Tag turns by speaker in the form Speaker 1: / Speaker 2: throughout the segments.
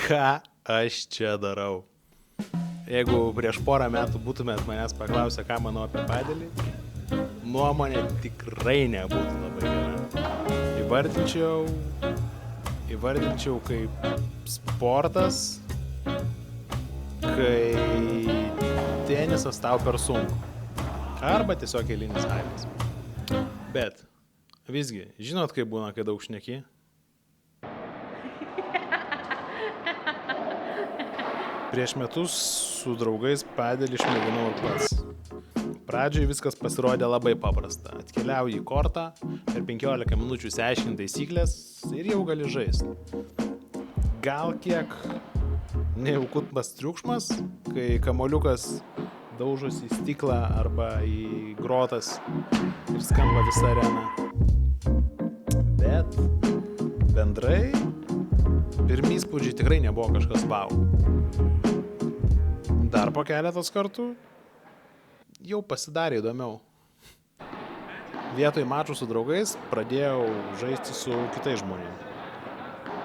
Speaker 1: ką aš čia darau. Jeigu prieš porą metų būtumėt manęs paklausę, ką manau apie padelį, nuomonė tikrai nebūtų labai gera. Įvardinčiau kaip sportas, kai tenisas tau per sunku. Arba tiesiog eilinis haipas. Bet visgi, žinot, kaip būna, kai daug šneki? Prieš metus su draugais padelį išmėginau ir pats. Pradžioj viskas pasirodė labai paprasta. Atkeliauji į kortą, per 15 minučių išsiaiškini taisyklės ir jau gali žaisti. Gal kiek nejaukutmas triukšmas, kai kamuoliukas daužosi į stiklą arba į grotas ir skamba visa arena. Bet bendrai pirmi įspūdžiai tikrai nebuvo kažkas wow. Dar po keletos kartų jau pasidarė įdomiau. Vietoj mačų su draugais pradėjau žaisti su kitais žmonėmis.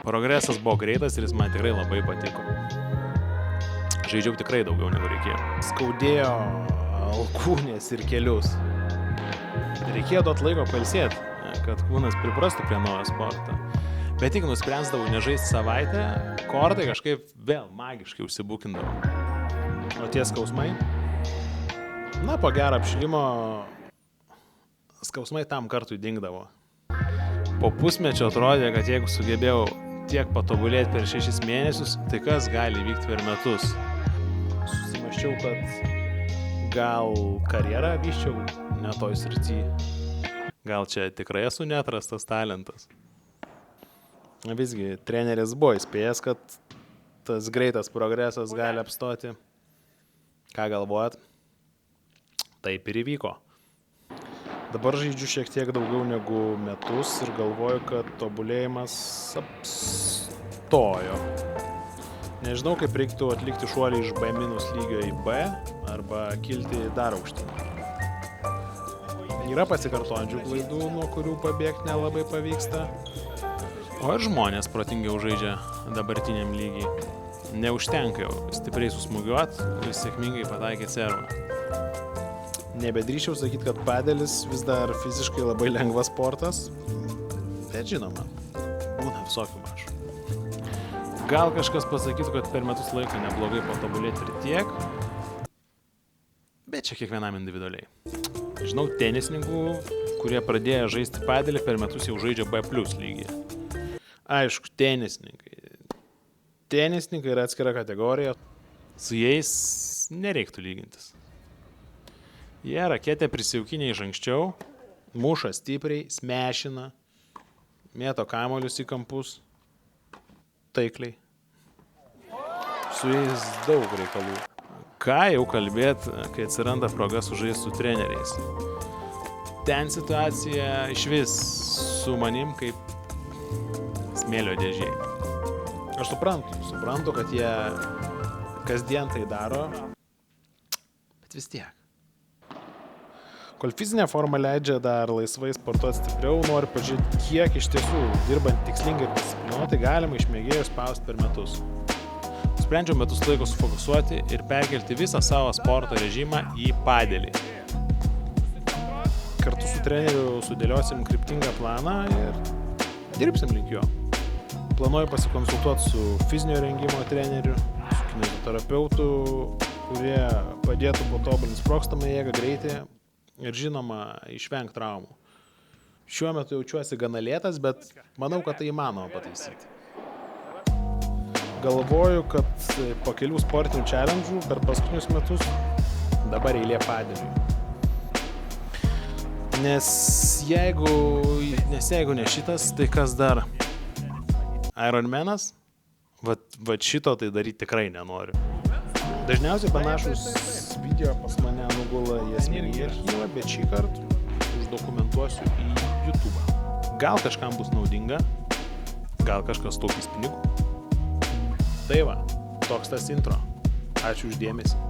Speaker 1: Progresas buvo greitas ir jis man tikrai labai patiko. Žaidžiau tikrai daugiau negu reikėjo. Skaudėjo alkūnės ir kelius. Reikėjo duoti laiko pailsėti, kad kūnas priprastų prie naujo sporto. Bet tik nuspręsdavau nežaisti savaitę, kortai kažkaip vėl magiškai užsibukindavo. O tie skausmai? Na, po gerą apšilimo skausmai tam kartui dingdavo. Po pusmečio atrodė, kad jeigu sugebėjau tiek patobulėti per 6 mėnesius, tai kas gali vykti per metus? Susimąsčiau, kad gal karjerą vyščiau ne toj srity. Gal čia tikrai esu neatrastas talentas. Visgi, treneris buvo įspėjęs, kad tas greitas progresas gali apstoti. Ką galvojat? Taip ir įvyko. Dabar žaidžiu šiek tiek daugiau negu metus ir galvoju, kad tobulėjimas apstojo. Nežinau, kaip reiktų atlikti šuolį iš B- lygio į B arba kilti dar aukštyn. Yra pasikartojančių klaidų, nuo kurių pabėgti nelabai pavyksta. O ir žmonės protingiau žaidžia dabartiniam lygiai. Neužtenka jau stipriai susmūgiuot ir sėkmingai pataikyti servą. Nebedrįčiau sakyti, kad padelis vis dar fiziškai labai lengvas sportas, bet žinoma, būna visokių mačų. Gal kažkas pasakytų, kad per metus laiko neblogai patobulėti ir tiek, bet čia kiekvienam individualiai. Žinau tenisininkų, kurie pradėjo žaisti padelį, per metus jau žaidžia B+ lygį. Aišku, tenisininkai yra atskira kategorija, su jais nereiktų lygintis. Jie raketę prisijaukinę iš anksčiau, muša stipriai, smešina, mėto kamuolius į kampus, taikliai. Su jais daug reikalų. Ką jau kalbėt, kai atsiranda proga sužaisti su treneriais. Ten situacija išvis su manim kaip smėlio dėžė. Aš suprantu, kad jie kasdien tai daro, bet vis tiek. Kol fizinė forma leidžia dar laisvai sportuoti stipriau, noriu pažiūrėti, kiek iš tiesų, dirbant tikslingai ir disciplinuotai, galima iš mėgėjų spausti per metus. Sprendžiau metus laiko sufokusuoti ir perkelti visą savo sporto režimą į padelį. Kartu su treneriu sudėliosim kryptingą planą ir dirbsim link jo. Planuoju pasikonsultuoti su fizinio rengimo treneriu, su kineziterapeutu, kurie padėtų patobulinti sprogstamą jėgą, greitį ir žinoma išvengti traumų. Šiuo metu jaučiuosi gana lėtas, bet manau, kad tai įmanoma pataisyti. Galvoju, kad po kelių sportinių challenge'ų per paskutinius metus dabar eilė padeliui. Nes jeigu ne šitas, tai kas dar? Ironmanas? Vat šito tai daryti tikrai nenoriu. Dažniausiai panašus video pas mane nugula į asmeninį archyvą, bet šį kartą uždokumentuosiu į YouTube. Gal kažkam bus naudinga, gal kažkas taupys pinigų. Tai va, toks tas intro. Ačiū už dėmesį.